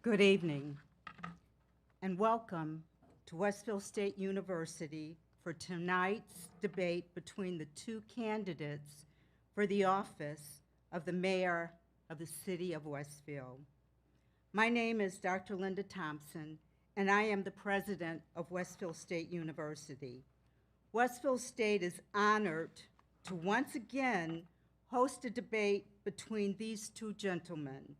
Good evening, and welcome to Westfield State University for tonight's debate between the two candidates for the office of the mayor of the city of Westfield. My name is Dr. Linda Thompson, and I am the president of Westfield State University. Westfield State is honored to once again host a debate between these two gentlemen.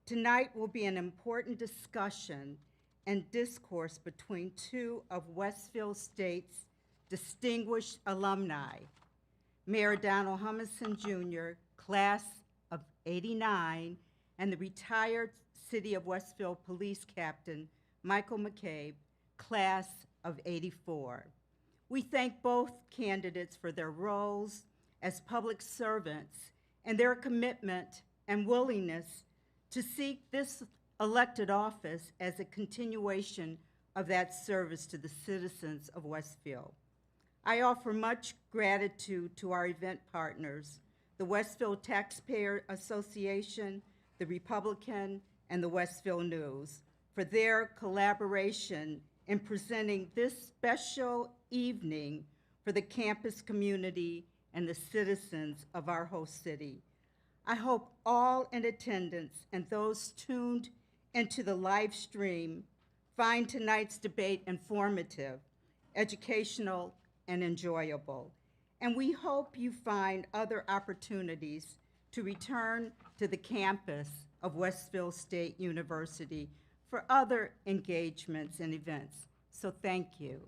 Tonight will be an important discussion and discourse between two of Westfield State's distinguished alumni, Mayor Donald Humison Jr., class of '89, and the retired City of Westfield Police Captain, Michael McCabe, class of '84. We thank both candidates for their roles as public servants and their commitment and willingness to seek this elected office as a continuation of that service to the citizens of Westfield. I offer much gratitude to our event partners, the Westfield Taxpayer Association, the Republican, and the Westfield News, for their collaboration in presenting this special evening for the campus community and the citizens of our host city. I hope all in attendance and those tuned into the live stream find tonight's debate informative, educational, and enjoyable. And we hope you find other opportunities to return to the campus of Westfield State University for other engagements and events. So thank you.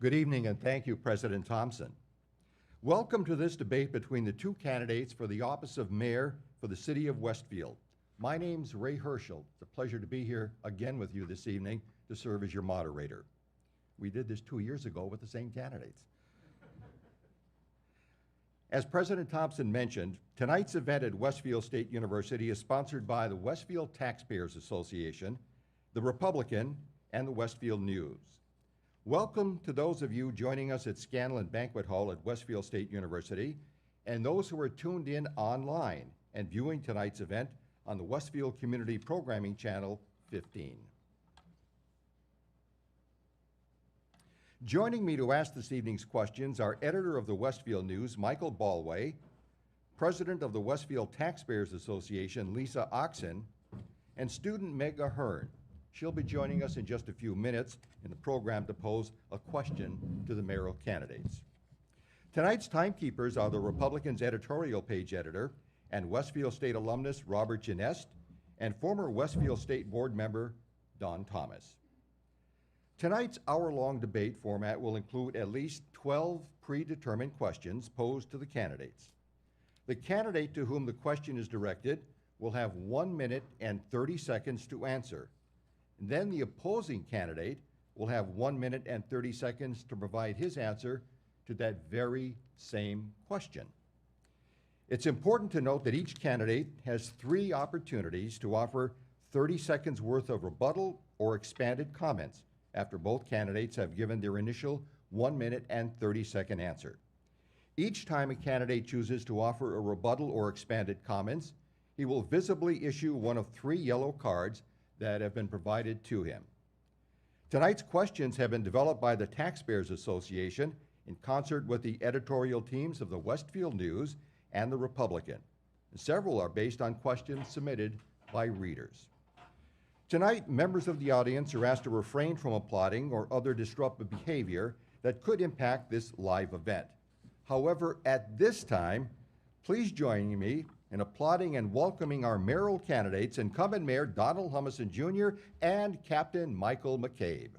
Good evening, and thank you, President Thompson. Welcome to this debate between the two candidates for the office of mayor for the city of Westfield. My name's Ray Herschel. It's a pleasure to be here again with you this evening to serve as your moderator. We did this 2 years ago with the same candidates. As President Thompson mentioned, tonight's event at Westfield State University is sponsored by the Westfield Taxpayers Association, the Republican, and the Westfield News. Welcome to those of you joining us at Scanlon Banquet Hall at Westfield State University, and those who are tuned in online and viewing tonight's event on the Westfield Community Programming Channel 15. Joining me to ask this evening's questions are editor of the Westfield News, Michael Ballway, president of the Westfield Taxpayers Association, Lisa Oxen, and student Meg Ahern. She'll be joining us in just a few minutes in the program to pose a question to the mayoral candidates. Tonight's timekeepers are the Republicans' editorial page editor and Westfield State alumnus Robert Genest and former Westfield State board member Don Thomas. Tonight's hour-long debate format will include at least 12 predetermined questions posed to the candidates. The candidate to whom the question is directed will have 1 minute and 30 seconds to answer. Then the opposing candidate will have 1 minute and 30 seconds to provide his answer to that very same question. It's important to note that each candidate has 3 opportunities to offer 30 seconds worth of rebuttal or expanded comments after both candidates have given their initial 1 minute and 30-second answer. Each time a candidate chooses to offer a rebuttal or expanded comments, he will visibly issue one of 3 yellow cards that have been provided to him. Tonight's questions have been developed by the Taxpayers Association in concert with the editorial teams of the Westfield News and the Republican. Several are based on questions submitted by readers. Tonight, members of the audience are asked to refrain from applauding or other disruptive behavior that could impact this live event. However, at this time, please join me in applauding and welcoming our mayoral candidates, incumbent Mayor Donald Humison Jr. and Captain Michael McCabe.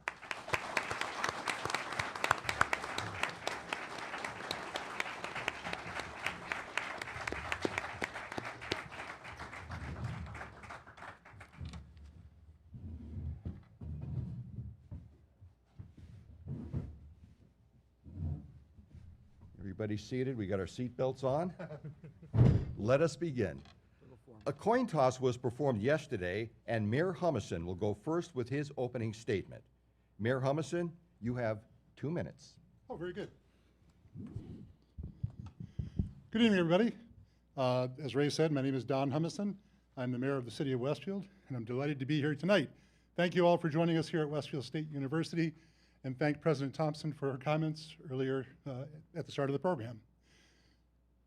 Everybody seated? We got our seat belts on? Let us begin. A coin toss was performed yesterday, and Mayor Humison will go first with his opening statement. Mayor Humison, you have 2 minutes. Oh, very good. Good evening, everybody. As Ray said, my name is Don Humison. I'm the mayor of the city of Westfield, and I'm delighted to be here tonight. Thank you all for joining us here at Westfield State University, and thank President Thompson for her comments earlier at the start of the program.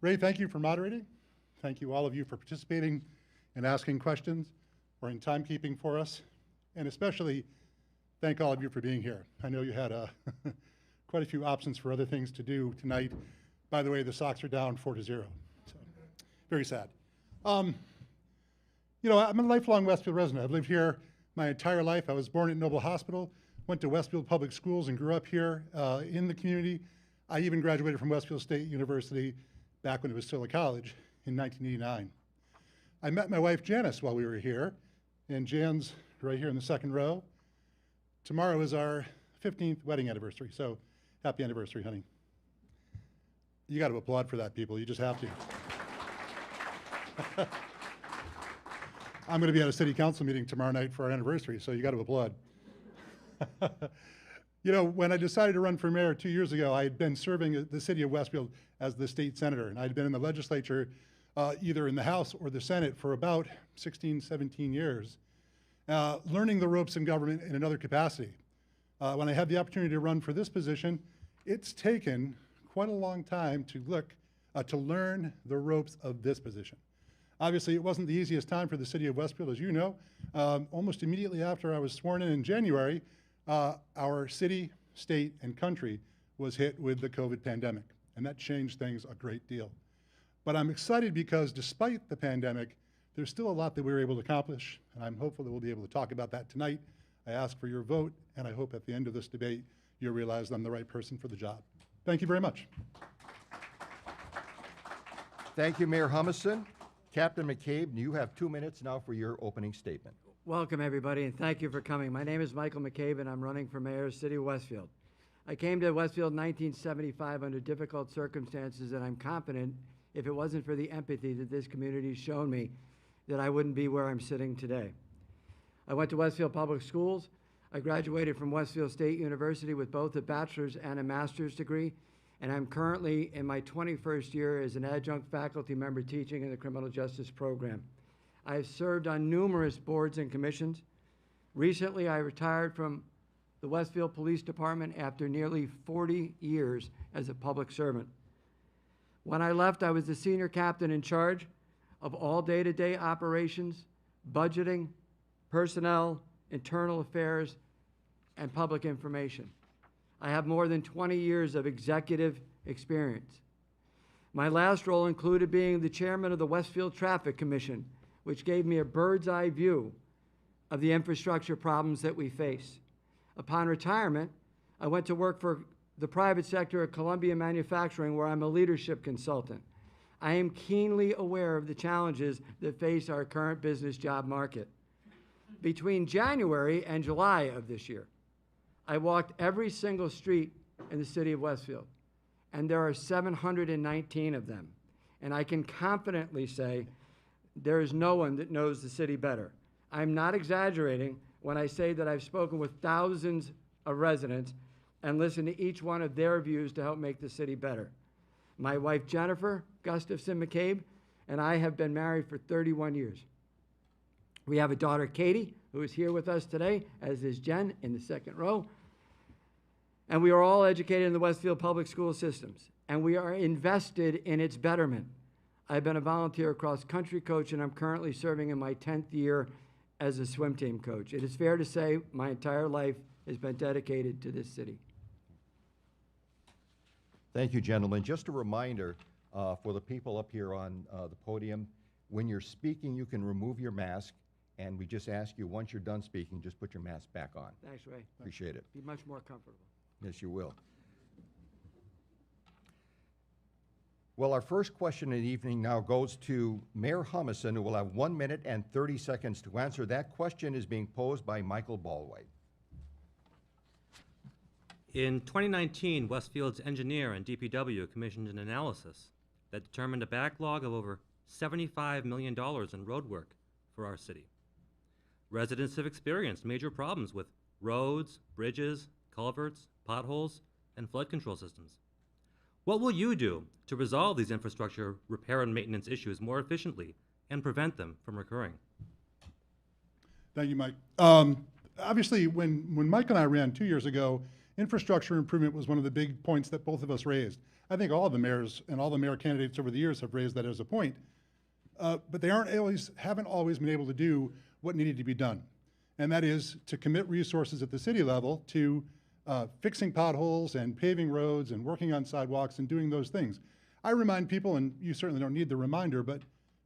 Ray, thank you for moderating. Thank you, all of you, for participating and asking questions or in timekeeping for us. And especially, thank all of you for being here. I know you had quite a few options for other things to do tonight. By the way, the Sox are down 4-0. So, very sad. You know, I'm a lifelong Westfield resident. I've lived here my entire life. I was born at Noble Hospital, went to Westfield Public Schools, and grew up here in the community. I even graduated from Westfield State University back when it was still a college in 1989. I met my wife Janice while we were here, and Jan's right here in the second row. Tomorrow is our 15th wedding anniversary, so happy anniversary, honey. You got to applaud for that, people. You just have to. I'm going to be at a city council meeting tomorrow night for our anniversary, so you got to applaud. You know, when I decided to run for mayor 2 years ago, I had been serving the city of Westfield as the state senator, and I'd been in the legislature, either in the House or the Senate, for about 16, 17 years, learning the ropes in government in another capacity. When I had the opportunity to run for this position, it's taken quite a long time to learn the ropes of this position. Obviously, it wasn't the easiest time for the city of Westfield, as you know. Almost immediately after I was sworn in January, our city, state, and country was hit with the COVID pandemic, and that changed things a great deal. But I'm excited because despite the pandemic, there's still a lot that we were able to accomplish, and I'm hopeful that we'll be able to talk about that tonight. I ask for your vote, and I hope at the end of this debate, you'll realize I'm the right person for the job. Thank you very much. Thank you, Mayor Humison. Captain McCabe, you have 2 minutes now for your opening statement. Welcome, everybody, and thank you for coming. My name is Michael McCabe, and I'm running for mayor of the city of Westfield. I came to Westfield in 1975 under difficult circumstances, and I'm confident if it wasn't for the empathy that this community has shown me, that I wouldn't be where I'm sitting today. I went to Westfield Public Schools. I graduated from Westfield State University with both a bachelor's and a master's degree, and I'm currently in my 21st year as an adjunct faculty member teaching in the criminal justice program. I have served on numerous boards and commissions. Recently, I retired from the Westfield Police Department after nearly 40 years as a public servant. When I left, I was the senior captain in charge of all day-to-day operations, budgeting, personnel, internal affairs, and public information. I have more than 20 years of executive experience. My last role included being the chairman of the Westfield Traffic Commission, which gave me a bird's eye view of the infrastructure problems that we face. Upon retirement, I went to work for the private sector at Columbia Manufacturing, where I'm a leadership consultant. I am keenly aware of the challenges that face our current business job market. Between January and July of this year, I walked every single street in the city of Westfield, and there are 719 of them. And I can confidently say there is no one that knows the city better. I'm not exaggerating when I say that I've spoken with thousands of residents and listened to each one of their views to help make the city better. My wife, Jennifer Gustafson McCabe, and I have been married for 31 years. We have a daughter, Katie, who is here with us today, as is Jen in the second row. And we are all educated in the Westfield public school systems, and we are invested in its betterment. I've been a volunteer cross-country coach, and I'm currently serving in my 10th year as a swim team coach. It is fair to say my entire life has been dedicated to this city. Thank you, gentlemen. Just a reminder for the people up here on the podium, when you're speaking, you can remove your mask, and we just ask you, once you're done speaking, just put your mask back on. Thanks, Ray. Appreciate it. Be much more comfortable. Yes, you will. Well, our first question of the evening now goes to Mayor Humison, who will have 1 minute and 30 seconds to answer. That question is being posed by Michael Ballway. In 2019, Westfield's engineer and DPW commissioned an analysis that determined a backlog of over $75 million in road work for our city. Residents have experienced major problems with roads, bridges, culverts, potholes, and flood control systems. What will you do to resolve these infrastructure repair and maintenance issues more efficiently and prevent them from recurring? Thank you, Mike. Obviously, when Mike and I ran 2 years ago, infrastructure improvement was one of the big points that both of us raised. I think all of the mayors and all the mayor candidates over the years have raised that as a point. But they haven't always been able to do what needed to be done. And that is to commit resources at the city level to fixing potholes and paving roads and working on sidewalks and doing those things. I remind people, and you certainly don't need the reminder, but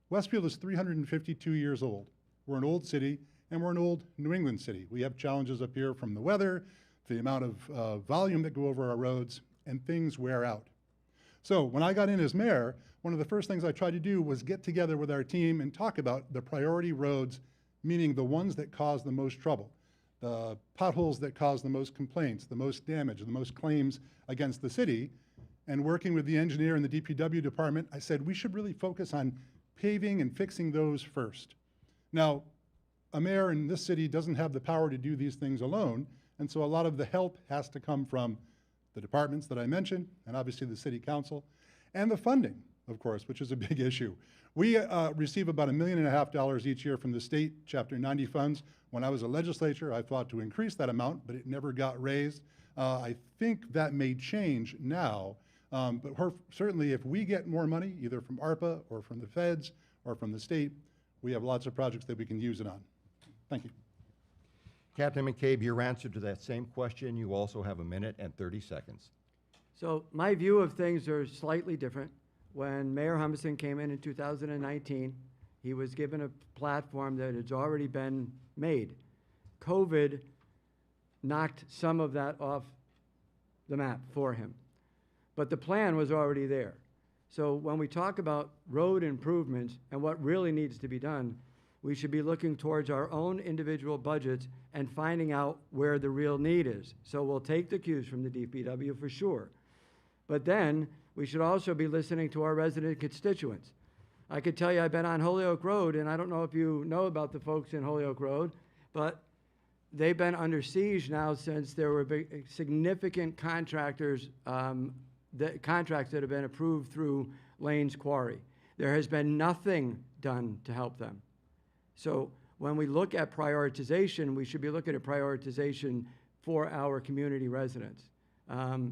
Westfield is 352 years old. We're an old city, and we're an old New England city. We have challenges up here from the weather, the amount of volume that go over our roads, and things wear out. So when I got in as mayor, one of the first things I tried to do was get together with our team and talk about the priority roads, meaning the ones that cause the most trouble, the potholes that cause the most complaints, the most damage, the most claims against the city. And working with the engineer and the DPW department, I said we should really focus on paving and fixing those first. Now, a mayor in this city doesn't have the power to do these things alone, and so a lot of the help has to come from the departments that I mentioned, and obviously the city council, and the funding, of course, which is a big issue. We receive about $1.5 million each year from the state Chapter 90 funds. When I was a legislator, I fought to increase that amount, but it never got raised. I think that may change now, but certainly if we get more money, either from ARPA or from the feds or from the state, we have lots of projects that we can use it on. Thank you. Captain McCabe, your answer to that same question, you also have 1 minute and 30 seconds. So my view of things are slightly different. When Mayor Humison came in 2019, he was given a platform that had already been made. COVID knocked some of that off the map for him, but the plan was already there. So when we talk about road improvements and what really needs to be done, we should be looking towards our own individual budgets and finding out where the real need is. So we'll take the cues from the DPW for sure. But then we should also be listening to our resident constituents. I could tell you I've been on Holyoke Road, and I don't know if you know about the folks in Holyoke Road, but they've been under siege now since there were significant contractors, contracts that have been approved through Lane's Quarry. There has been nothing done to help them. So when we look at prioritization, we should be looking at prioritization for our community residents.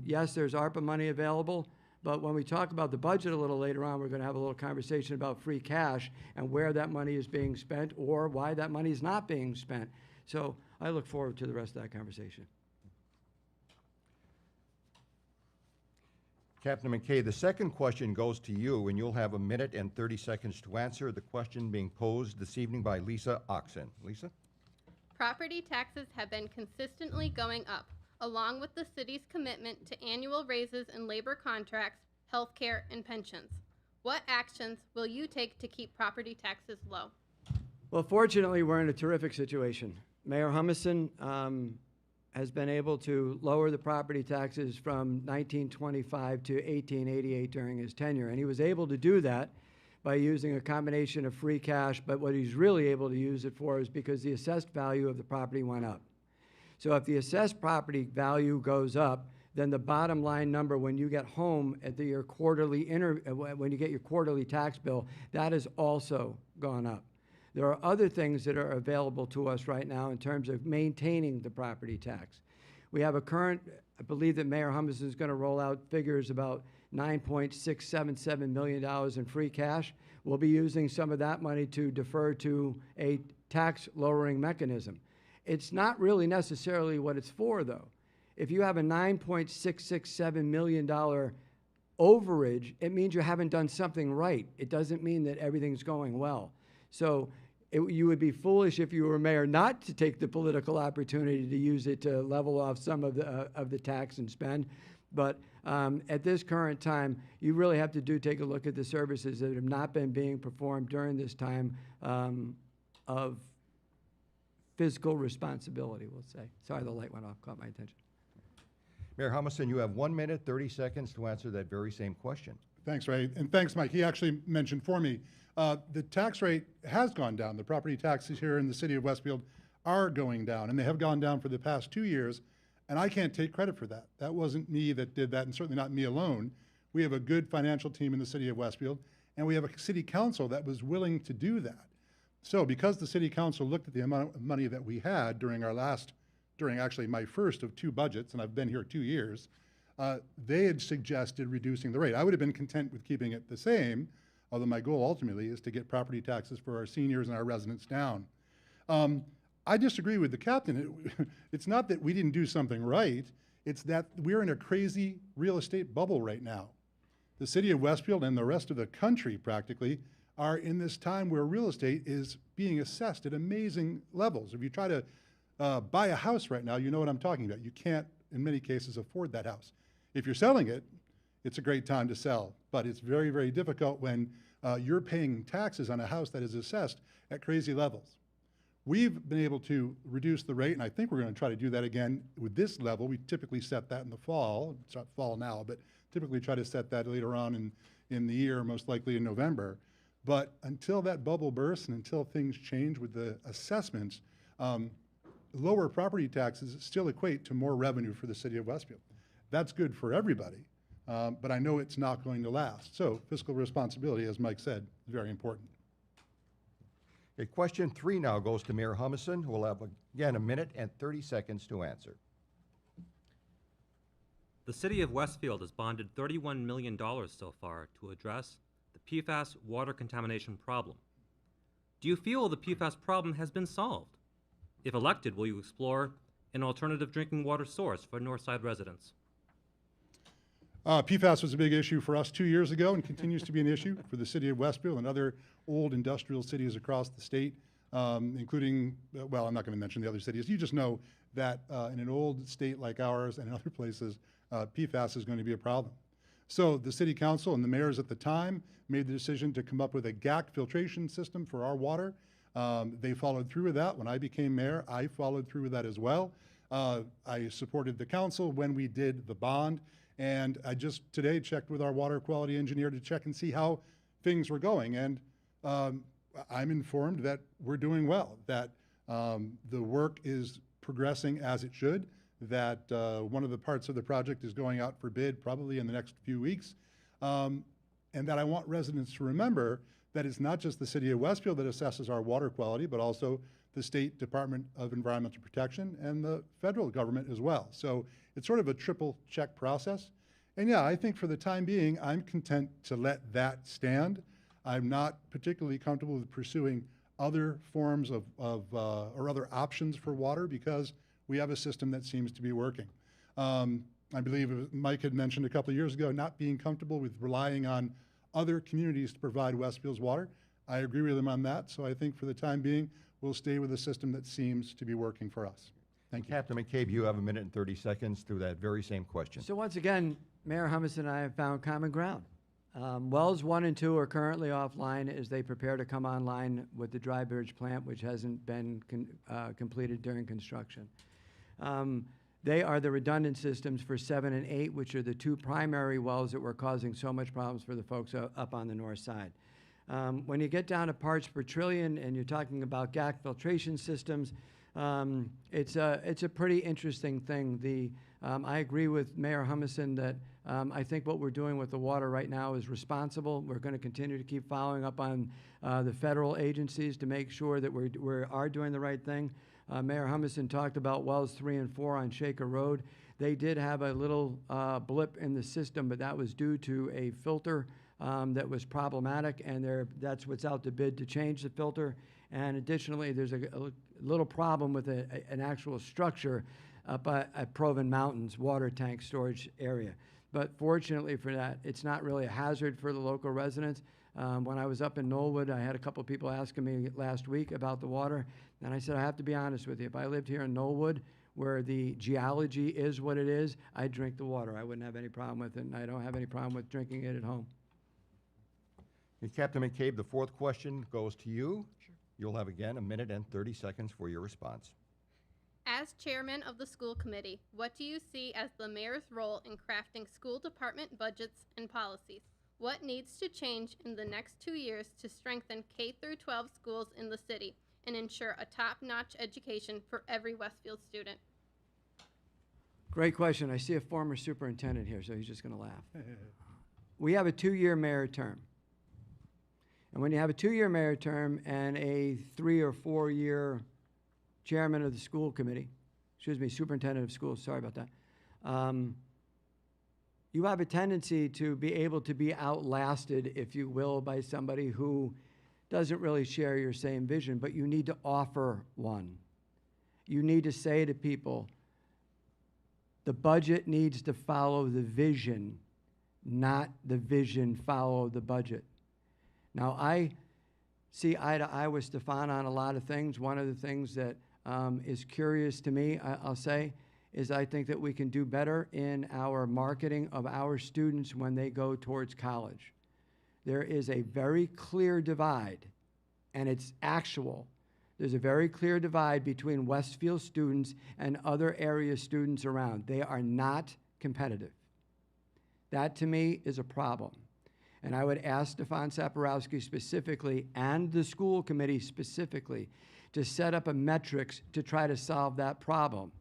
Yes, there's ARPA money available, but when we talk about the budget a little later on, we're going to have a little conversation about free cash and where that money is being spent or why that money is not being spent. So I look forward to the rest of that conversation. Captain McKay, the second question goes to you, and you'll have 1 minute and 30 seconds to answer the question being posed this evening by Lisa Oxen. Lisa? Property taxes have been consistently going up, along with the city's commitment to annual raises in labor contracts, healthcare, and pensions. What actions will you take to keep property taxes low? Well, fortunately, we're in a terrific situation. Mayor Humison has been able to lower the property taxes from 1925 to 1888 during his tenure. And he was able to do that by using a combination of free cash, but what he's really able to use it for is because the assessed value of the property went up. So if the assessed property value goes up, then the bottom line number when you get home at your when you get your quarterly tax bill, that has also gone up. There are other things that are available to us right now in terms of maintaining the property tax. We have a current, I believe that Mayor Humison is going to roll out figures about $9.677 million in free cash. We'll be using some of that money to defer to a tax lowering mechanism. It's not really necessarily what it's for, though. If you have a $9.667 million overage, it means you haven't done something right. It doesn't mean that everything's going well. So you would be foolish if you were mayor not to take the political opportunity to use it to level off some of the tax and spend. But at this current time, you really have to take a look at the services that have not been being performed during this time of fiscal responsibility, we'll say. Sorry, the light went off, caught my attention. Mayor Humison, you have 1 minute, 30 seconds to answer that very same question. Thanks, Ray, and thanks, Mike. He actually mentioned for me, the tax rate has gone down. The property taxes here in the city of Westfield are going down, and they have gone down for the past 2 years, and I can't take credit for that. That wasn't me that did that, and certainly not me alone. We have a good financial team in the city of Westfield, and we have a city council that was willing to do that. So because the city council looked at the amount of money that we had during actually my first of 2 budgets, and I've been here 2 years, they had suggested reducing the rate. I would have been content with keeping it the same, although my goal ultimately is to get property taxes for our seniors and our residents down. I disagree with the captain. It's not that we didn't do something right, it's that we're in a crazy real estate bubble right now. The city of Westfield and the rest of the country practically are in this time where real estate is being assessed at amazing levels. If you try to buy a house right now, you know what I'm talking about. You can't, in many cases, afford that house. If you're selling it, it's a great time to sell, but it's very, very difficult when you're paying taxes on a house that is assessed at crazy levels. We've been able to reduce the rate, and I think we're going to try to do that again with this level. We typically set that in the fall. It's not fall now, but typically try to set that later on in the year, most likely in November. But until that bubble bursts and until things change with the assessments, lower property taxes still equate to more revenue for the city of Westfield. That's good for everybody, but I know it's not going to last. So fiscal responsibility, as Mike said, is very important. Okay, question 3 now goes to Mayor Humison, who will have, again, 1 minute and 30 seconds to answer. The city of Westfield has bonded $31 million so far to address the PFAS water contamination problem. Do you feel the PFAS problem has been solved? If elected, will you explore an alternative drinking water source for Northside residents? PFAS was a big issue for us 2 years ago and continues to be an issue for the city of Westfield and other old industrial cities across the state, including, well, I'm not going to mention the other cities. You just know that in an old state like ours and in other places, PFAS is going to be a problem. So the city council and the mayors at the time made the decision to come up with a GAC filtration system for our water. They followed through with that. When I became mayor, I followed through with that as well. I supported the council when we did the bond. And I just today checked with our water quality engineer to check and see how things were going. And I'm informed that we're doing well, that the work is progressing as it should, that one of the parts of the project is going out for bid probably in the next few weeks. And that I want residents to remember that it's not just the city of Westfield that assesses our water quality, but also the State Department of Environmental Protection and the federal government as well. So it's sort of a triple check process. And yeah, I think for the time being, I'm content to let that stand. I'm not particularly comfortable with pursuing other forms of or other options for water because we have a system that seems to be working. I believe Mike had mentioned a couple of years ago not being comfortable with relying on other communities to provide Westfield's water. I agree with him on that, so I think for the time being, we'll stay with a system that seems to be working for us. Thank you. Captain McCabe, you have 1 minute and 30 seconds to that very same question. So once again, Mayor Humison and I have found common ground. Wells 1 and 2 are currently offline as they prepare to come online with the dry bridge plant, which hasn't been completed during construction. They are the redundant systems for 7 and 8, which are the 2 primary wells that were causing so much problems for the folks up on the north side. When you get down to parts per trillion and you're talking about GAC filtration systems, it's a pretty interesting thing. I agree with Mayor Humison that I think what we're doing with the water right now is responsible. We're going to continue to keep following up on the federal agencies to make sure that we are doing the right thing. Mayor Humison talked about wells 3 and 4 on Shaker Road. They did have a little blip in the system, but that was due to a filter that was problematic, and that's what's out to bid to change the filter. And additionally, there's a little problem with an actual structure up at Proven Mountains water tank storage area. But fortunately for that, it's not really a hazard for the local residents. When I was up in Knollwood, I had a couple of people asking me last week about the water, and I said, I have to be honest with you. If I lived here in Knollwood, where the geology is what it is, I'd drink the water. I wouldn't have any problem with it, and I don't have any problem with drinking it at home. And Captain McCabe, the 4th question goes to you. Sure. You'll have, again, 1 minute and 30 seconds for your response. As chairman of the school committee, what do you see as the mayor's role in crafting school department budgets and policies? What needs to change in the next 2 years to strengthen K-12 schools in the city and ensure a top-notch education for every Westfield student? Great question. I see a former superintendent here, so he's just going to laugh. We have a 2-year mayor term. And when you have a 2-year mayor term and a 3 or 4 year chairman of the school committee, superintendent of schools, sorry about that, you have a tendency to be able to be outlasted, if you will, by somebody who doesn't really share your same vision, but you need to offer one. You need to say to people, the budget needs to follow the vision, not the vision follow the budget. Now, I see eye to eye with Stefan on a lot of things. One of the things that is curious to me, I'll say, is I think that we can do better in our marketing of our students when they go towards college. There is a very clear divide, and it's actual. There's a very clear divide between Westfield students and other area students around. They are not competitive. That, to me, is a problem. And I would ask Stefan Saporowski specifically and the school committee specifically to set up a metrics to try to solve that problem.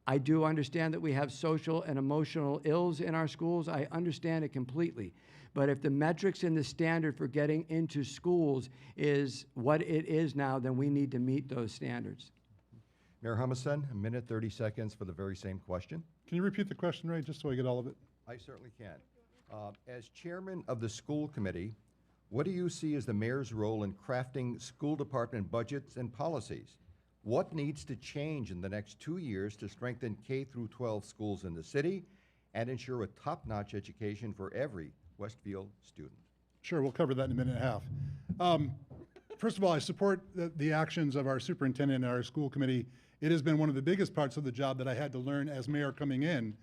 I do understand that we have social and emotional ills in our schools. I understand it completely. But if the metrics and the standard for getting into schools is what it is now, then we need to meet those standards. Mayor Humison, 1:30 for the very same question. Can you repeat the question, Ray, just so I get all of it? I certainly can. As chairman of the school committee, what do you see as the mayor's role in crafting school department budgets and policies? What needs to change in the next 2 years to strengthen K-12 schools in the city and ensure a top-notch education for every Westfield student? Sure, we'll cover that in a minute and a half. First of all, I support the actions of our superintendent and our school committee. It has been one of the biggest parts of the job that I had to learn as mayor coming in.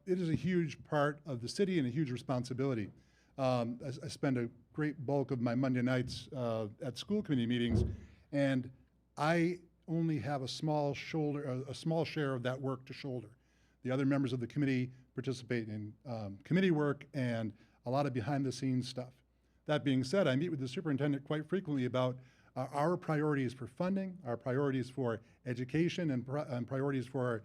It is a huge part of the city and a huge responsibility. I spend a great bulk of my Monday nights at school committee meetings, and I only have a small share of that work to shoulder. The other members of the committee participate in committee work and a lot of behind-the-scenes stuff. That being said, I meet with the superintendent quite frequently about our priorities for funding, our priorities for education, and priorities for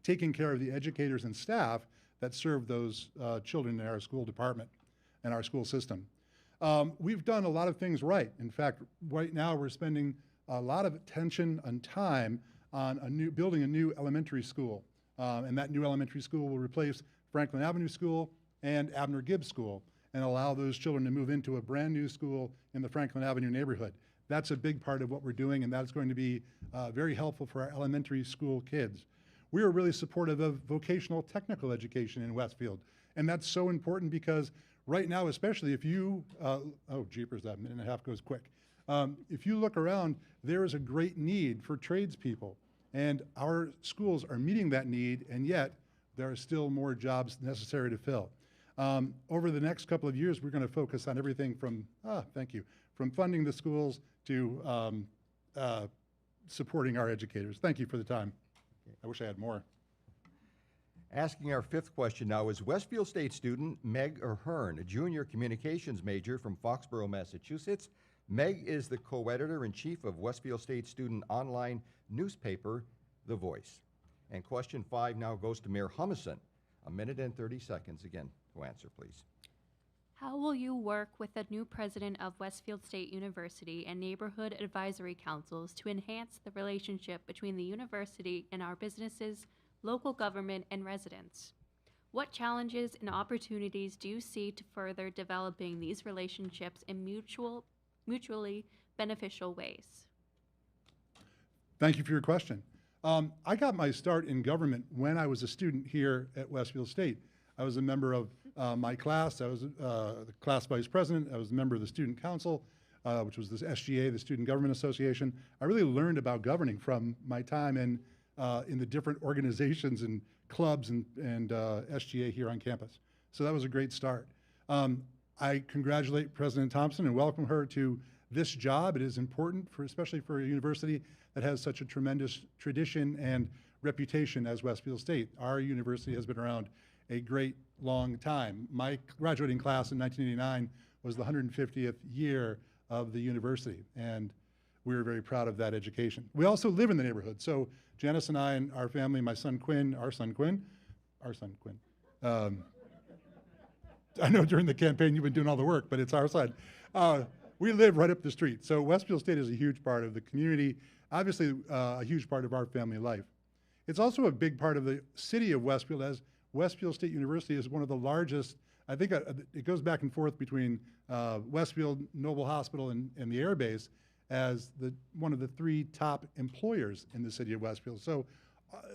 taking care of the educators and staff that serve those children in our school department and our school system. We've done a lot of things right. In fact, right now we're spending a lot of attention and time on building a new elementary school. And that new elementary school will replace Franklin Avenue School and Abner Gibbs School and allow those children to move into a brand new school in the Franklin Avenue neighborhood. That's a big part of what we're doing, and that's going to be very helpful for our elementary school kids. We are really supportive of vocational technical education in Westfield, and that's so important because right now, especially if you, oh jeepers, that minute and a half goes quick. If you look around, there is a great need for tradespeople, and our schools are meeting that need, and yet there are still more jobs necessary to fill. Over the next couple of years, we're going to focus on everything from, from funding the schools to supporting our educators. Thank you for the time. I wish I had more. Asking our fifth question now is Westfield State student Meg Ahern, a junior communications major from Foxborough, Massachusetts. Meg is the co-editor-in-chief of Westfield State student online newspaper, The Voice. And question 5 now goes to Mayor Humison. 1:30 again to answer, please. How will you work with the new president of Westfield State University and neighborhood advisory councils to enhance the relationship between the university and our businesses, local government, and residents? What challenges and opportunities do you see to further developing these relationships in mutually beneficial ways? Thank you for your question. I got my start in government when I was a student here at Westfield State. I was a member of my class. I was the class vice president. I was a member of the student council, which was the SGA, the Student Government Association. I really learned about governing from my time in the different organizations and clubs and SGA here on campus. So that was a great start. I congratulate President Thompson and welcome her to this job. It is important, especially for a university that has such a tremendous tradition and reputation as Westfield State. Our university has been around a great long time. My graduating class in 1989 was the 150th year of the university, and we were very proud of that education. We also live in the neighborhood. So Janice and I and our family, my son Quinn, our son Quinn, I know during the campaign you've been doing all the work, but it's our side. We live right up the street. So Westfield State is a huge part of the community, obviously a huge part of our family life. It's also a big part of the city of Westfield, as Westfield State University is one of the largest, I think it goes back and forth between Westfield, Noble Hospital, and the Air Base as one of the 3 top employers in the city of Westfield. So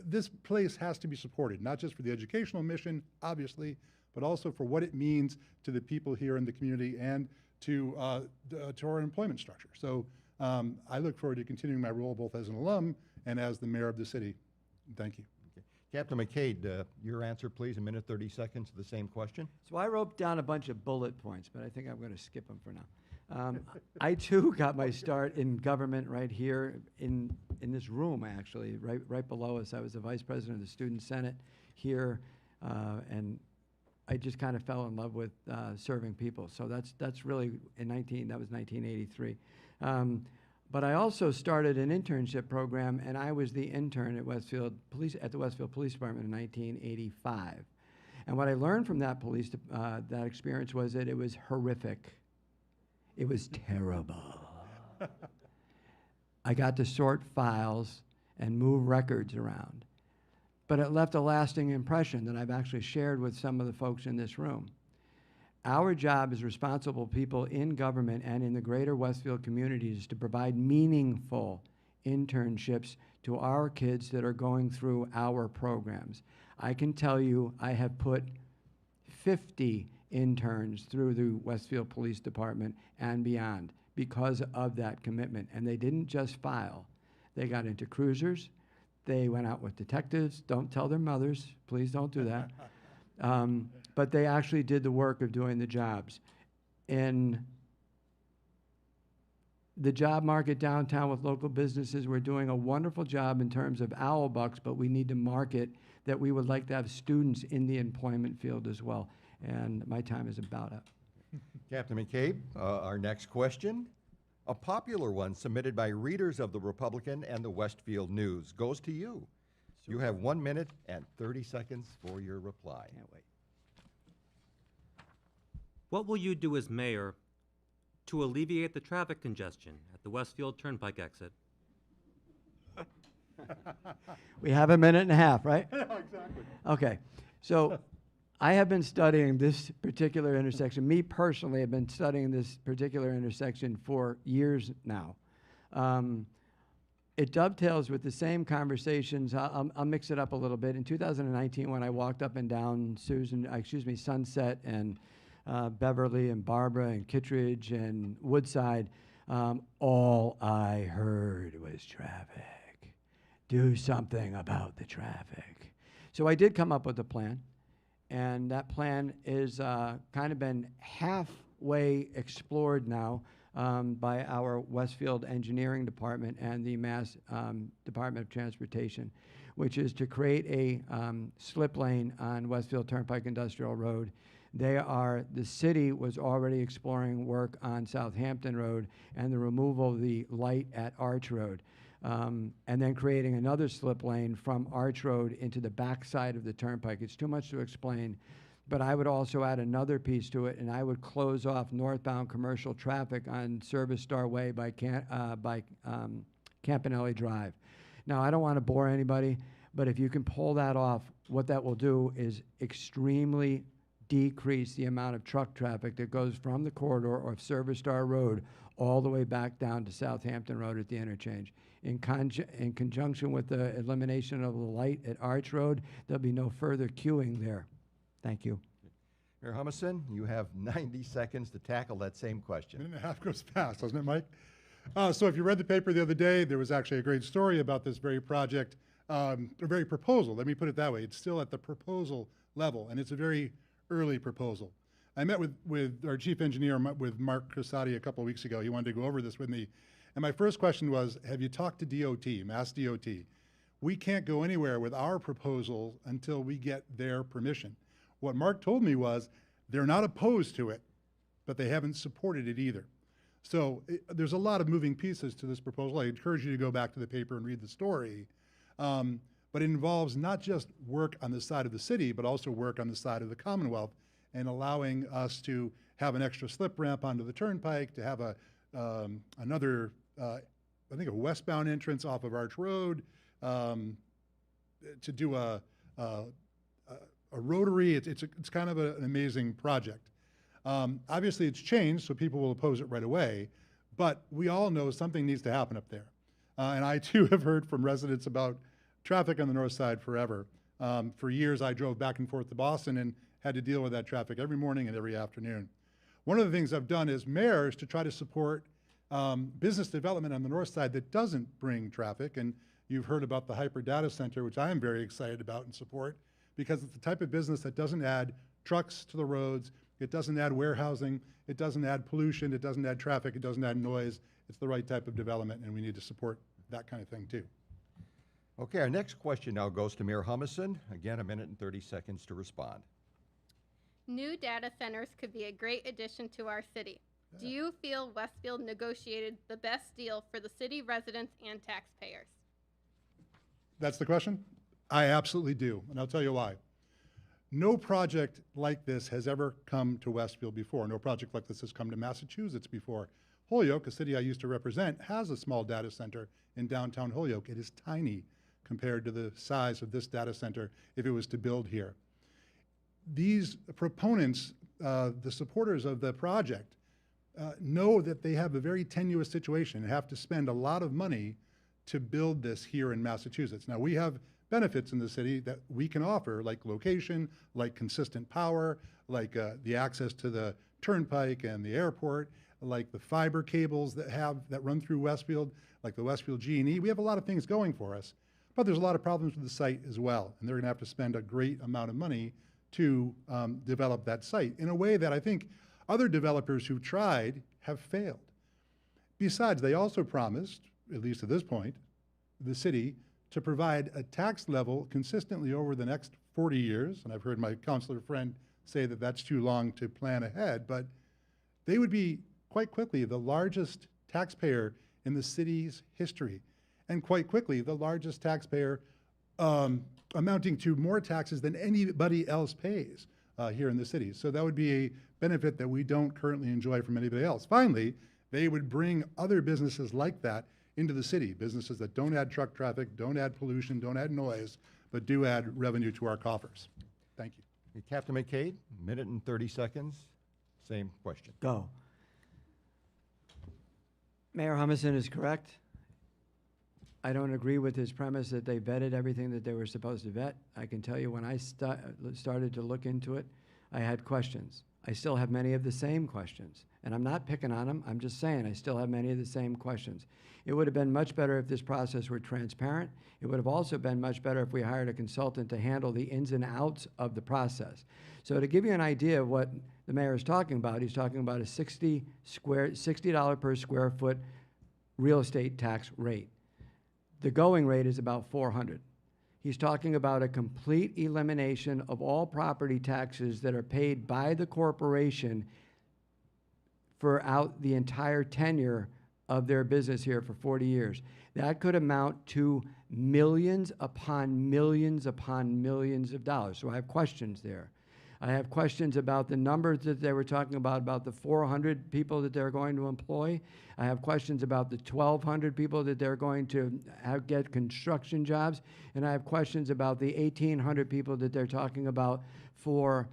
this place has to be supported, not just for the educational mission, obviously, but also for what it means to the people here in the community and to our employment structure. So I look forward to continuing my role both as an alum and as the mayor of the city. Thank you. Okay. Captain McCade, your answer, please, a minute 30 seconds to the same question. So I wrote down a bunch of bullet points, but I think I'm going to skip them for now. I too got my start in government right here in this room, actually, right below us. I was the vice president of the Student Senate here, and I just kind of fell in love with serving people. So that's really that was 1983. But I also started an internship program, and I was the intern at the Westfield Police Department in 1985. And what I learned from that that experience was that it was horrific. It was terrible. I got to sort files and move records around. But it left a lasting impression that I've actually shared with some of the folks in this room. Our job as responsible people in government and in the greater Westfield community is to provide meaningful internships to our kids that are going through our programs. I can tell you I have put 50 interns through the Westfield Police Department and beyond because of that commitment. And they didn't just file. They got into cruisers. They went out with detectives. Don't tell their mothers. Please don't do that. But they actually did the work of doing the jobs. In the job market downtown with local businesses, we're doing a wonderful job in terms of owl bucks, but we need to market that we would like to have students in the employment field as well. And my time is about up. Captain McCabe, our next question, a popular one submitted by readers of the Republican and the Westfield News, goes to you. You have 1 minute and 30 seconds for your reply. Can't wait. What will you do as mayor to alleviate the traffic congestion at the Westfield Turnpike exit? We have a minute and a half, right? Yeah, exactly. Okay. So I have been studying this particular intersection. Me personally have been studying this particular intersection for years now. It dovetails with the same conversations. I'll mix it up a little bit. In 2019, when I walked up and down Sunset and Beverly and Barbara and Kittredge and Woodside, all I heard was traffic. Do something about the traffic. So I did come up with a plan, and that plan is kind of been halfway explored now by our Westfield Engineering Department and the Mass Department of Transportation, which is to create a slip lane on Westfield Turnpike Industrial Road. The city was already exploring work on Southampton Road and the removal of the light at Arch Road. And then creating another slip lane from Arch Road into the backside of the turnpike. It's too much to explain, but I would also add another piece to it, and I would close off northbound commercial traffic on Service Star Way by Campanelli Drive. Now, I don't want to bore anybody, but if you can pull that off, what that will do is extremely decrease the amount of truck traffic that goes from the corridor of Service Star Road all the way back down to Southampton Road at the interchange. In conjunction with the elimination of the light at Arch Road, there'll be no further queuing there. Thank you. Mayor Humison, you have 90 seconds to tackle that same question. Minute and a half goes fast, doesn't it, Mike? So if you read the paper the other day, there was actually a great story about this very project, a very proposal. Let me put it that way. It's still at the proposal level, and it's a very early proposal. I met with our chief engineer, with Mark Crissati, a couple of weeks ago. He wanted to go over this with me. And my first question was, have you talked to DOT, Mass DOT? We can't go anywhere with our proposal until we get their permission. What Mark told me was they're not opposed to it, but they haven't supported it either. So there's a lot of moving pieces to this proposal. I encourage you to go back to the paper and read the story. But it involves not just work on the side of the city, but also work on the side of the Commonwealth and allowing us to have an extra slip ramp onto the turnpike, to have another, I think a westbound entrance off of Arch Road, to do a rotary. It's kind of an amazing project. Obviously, it's changed, so people will oppose it right away, but we all know something needs to happen up there. And I, too, have heard from residents about traffic on the north side forever. For years, I drove back and forth to Boston and had to deal with that traffic every morning and every afternoon. One of the things I've done as mayor is to try to support business development on the north side that doesn't bring traffic. And you've heard about the hyper data center, which I am very excited about and support, because it's the type of business that doesn't add trucks to the roads, it doesn't add warehousing, it doesn't add pollution, it doesn't add traffic, it doesn't add noise. It's the right type of development, and we need to support that kind of thing too. Okay, our next question now goes to Mayor Humison. Again, 1 minute and 30 seconds to respond. New data centers could be a great addition to our city. Do you feel Westfield negotiated the best deal for the city residents and taxpayers? That's the question? I absolutely do, and I'll tell you why. No project like this has ever come to Westfield before. No project like this has come to Massachusetts before. Holyoke, a city I used to represent, has a small data center in downtown Holyoke. It is tiny compared to the size of this data center if it was to build here. These proponents, the supporters of the project, know that they have a very tenuous situation and have to spend a lot of money to build this here in Massachusetts. Now, we have benefits in the city that we can offer, like location, like consistent power, like the access to the turnpike and the airport, like the fiber cables that run through Westfield, like the Westfield G&E. We have a lot of things going for us, but there's a lot of problems with the site as well, and they're gonna have to spend a great amount of money to develop that site in a way that I think other developers who've tried have failed. Besides, they also promised, at least at this point, the city to provide a tax level consistently over the next 40 years, and I've heard my councilor friend say that that's too long to plan ahead, but they would be quite quickly the largest taxpayer in the city's history, and quite quickly the largest taxpayer amounting to more taxes than anybody else pays here in the city. So that would be a benefit that we don't currently enjoy from anybody else. Finally, they would bring other businesses like that into the city, businesses that don't add truck traffic, don't add pollution, don't add noise, but do add revenue to our coffers. Thank you. Okay, Captain McCade, 1 minute and 30 seconds. Same question. Go. Mayor Humison is correct. I don't agree with his premise that they vetted everything that they were supposed to vet. I can tell you when I started to look into it, I had questions. I still have many of the same questions. And I'm not picking on them, I'm just saying I still have many of the same questions. It would have been much better if this process were transparent. It would have also been much better if we hired a consultant to handle the ins and outs of the process. So to give you an idea of what the mayor is talking about, he's talking about a $60 per square foot real estate tax rate. The going rate is about $400. He's talking about a complete elimination of all property taxes that are paid by the corporation for out the entire tenure of their business here for 40 years. That could amount to millions upon millions upon millions of dollars. So I have questions there. I have questions about the numbers that they were talking about the 400 people that they're going to employ. I have questions about the 1,200 people that they're going to get construction jobs. And I have questions about the 1,800 people that they're talking about for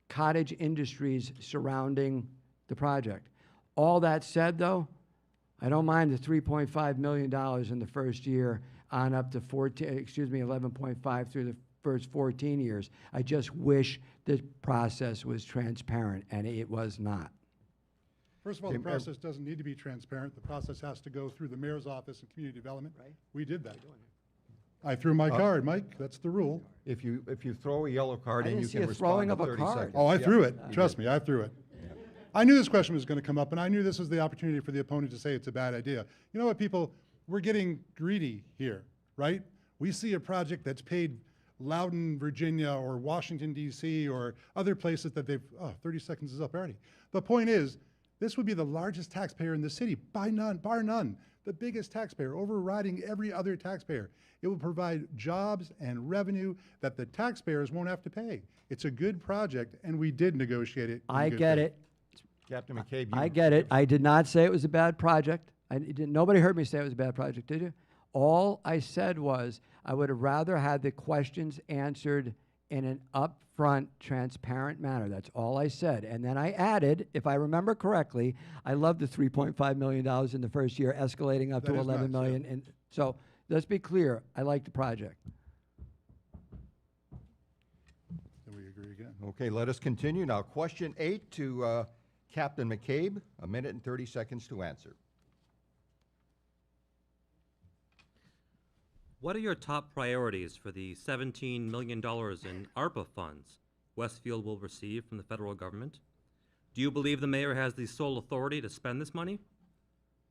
cottage industries surrounding the project. All that said, though, I don't mind the $3.5 million in the first year on up to 11.5 through the first 14 years. I just wish the process was transparent, and it was not. First of all, the process doesn't need to be transparent. The process has to go through the mayor's office and community development. Right. We did that. I threw my card, Mike. That's the rule. If you throw a yellow card I in, didn't you see can a respond throwing to of a 30 card. seconds. Oh, I Yeah. threw it. Trust me, I threw it. I knew this question was going to come up, and I knew this was the opportunity for the opponent to say it's a bad idea. You know what, people? We're getting greedy here, right? We see a project that's paid Loudoun, Virginia, or Washington, D.C., or other places that they've, 30 seconds is up already. The point is, this would be the largest taxpayer in the city, by none, bar none, the biggest taxpayer, overriding every other taxpayer. It will provide jobs and revenue that the taxpayers won't have to pay. It's a good project, and we did negotiate it. I get it. Captain McCabe, I get it. I did not say it was a bad project. Nobody heard me say it was a bad project, did you? All I said was I would have rather had the questions answered in an upfront, transparent manner. That's all I said. And then I added, if I remember correctly, I love the $3.5 million in the first year, escalating up That to is $11 nice, million. yeah. And so let's be clear. I like the project. So we agree again. Okay, let us continue. Now, question 8 to Captain McCabe, a minute and 30 seconds to answer. What are your top priorities for the $17 million in ARPA funds Westfield will receive from the federal government? Do you believe the mayor has the sole authority to spend this money?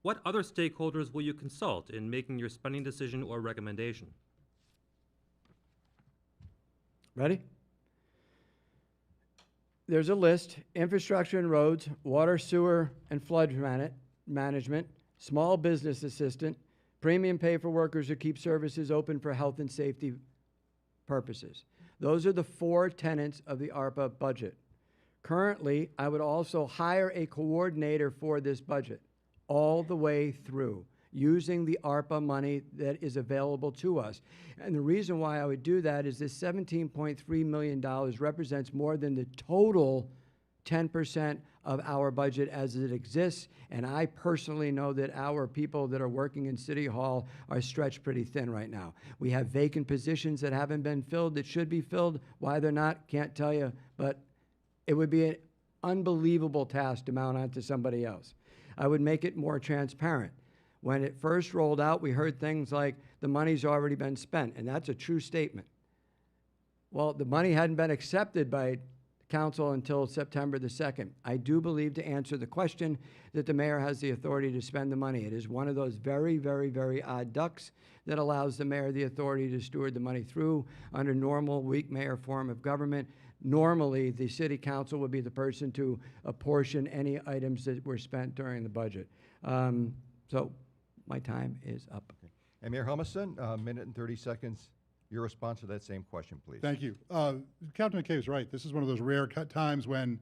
What other stakeholders will you consult in making your spending decision or recommendation? Ready? There's a list: infrastructure and roads, water, sewer, and flood management, small business assistant, premium pay for workers who keep services open for health and safety purposes. Those are the 4 tenets of the ARPA budget. Currently, I would also hire a coordinator for this budget all the way through, using the ARPA money that is available to us. And the reason why I would do that is this $17.3 million represents more than the total 10% of our budget as it exists, and I personally know that our people that are working in City Hall are stretched pretty thin right now. We have vacant positions that haven't been filled that should be filled. Why they're not, can't tell you, but it would be an unbelievable task to mount onto somebody else. I would make it more transparent. When it first rolled out, we heard things like the money's already been spent, and that's a true statement. Well, the money hadn't been accepted by council until September the 2nd. I do believe, to answer the question, that the mayor has the authority to spend the money. It is one of those very, very, very odd ducks that allows the mayor the authority to steward the money through under normal weak mayor form of government. Normally, the city council would be the person to apportion any items that were spent during the budget. So my time is up. And Mayor Humison, a minute and 30 seconds. Your response to that same question, please. Thank you. Captain McCabe is right. This is one of those rare times when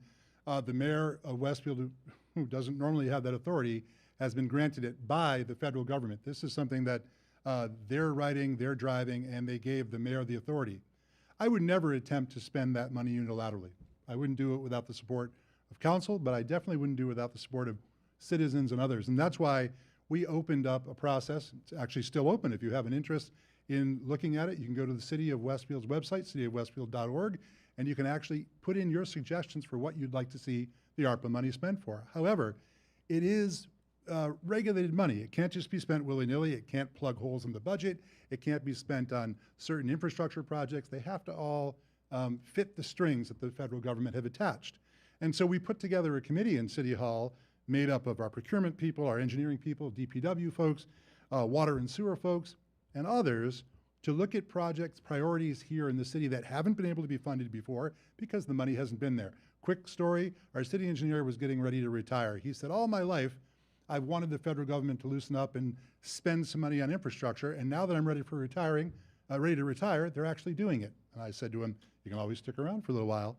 the mayor of Westfield, who doesn't normally have that authority, has been granted it by the federal government. This is something that they're writing, they're driving, and they gave the mayor the authority. I would never attempt to spend that money unilaterally. I wouldn't do it without the support of council, but I definitely wouldn't do it without the support of citizens and others. And that's why we opened up a process. It's actually still open. If you have an interest in looking at it, you can go to the City of Westfield's website, cityofwestfield.org, and you can actually put in your suggestions for what you'd like to see the ARPA money spent for. However, it is regulated money. It can't just be spent willy-nilly. It can't plug holes in the budget. It can't be spent on certain infrastructure projects. They have to all fit the strings that the federal government have attached. And so we put together a committee in City Hall made up of our procurement people, our engineering people, DPW folks, water and sewer folks, and others to look at projects, priorities here in the city that haven't been able to be funded before because the money hasn't been there. Quick story, our city engineer was getting ready to retire. He said, all my life, I've wanted the federal government to loosen up and spend some money on infrastructure, and now that I'm ready to retire, they're actually doing it. And I said to him, you can always stick around for a little while.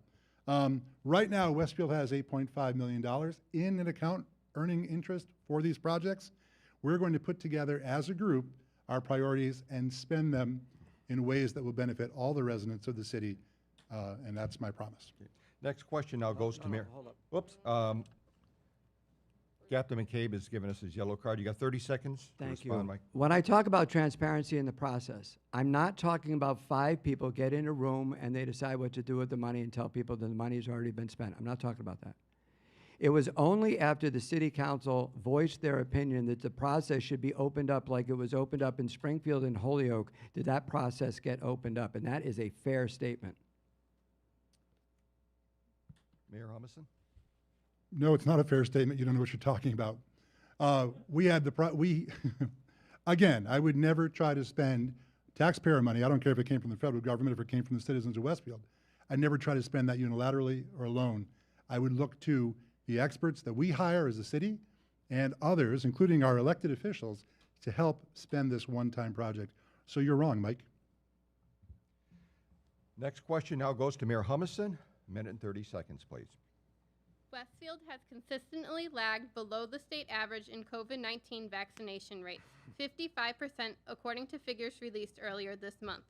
Right now, Westfield has $8.5 million in an account earning interest for these projects. We're going to put together as a group our priorities and spend them in ways that will benefit all the residents of the city, and that's my promise. Next question now goes to Mayor. Hold up. Whoops. Captain McCabe has given us his yellow card. You got 30 seconds to Thank respond, you. Mike. When I talk about transparency in the process, I'm not talking about 5 people get in a room and they decide what to do with the money and tell people that the money has already been spent. I'm not talking about that. It was only after the city council voiced their opinion that the process should be opened up like it was opened up in Springfield and Holyoke did that process get opened up, and that is a fair statement. Mayor Humison? No, it's not a fair statement. You don't know what you're talking about. We had again, I would never try to spend taxpayer money, I don't care if it came from the federal government, if it came from the citizens of Westfield, I'd never try to spend that unilaterally or alone. I would look to the experts that we hire as a city and others, including our elected officials, to help spend this one-time project. So you're wrong, Mike. Next question now goes to Mayor Humison. Minute and 30 seconds, please. Westfield has consistently lagged below the state average in COVID-19 vaccination rates, 55% according to figures released earlier this month.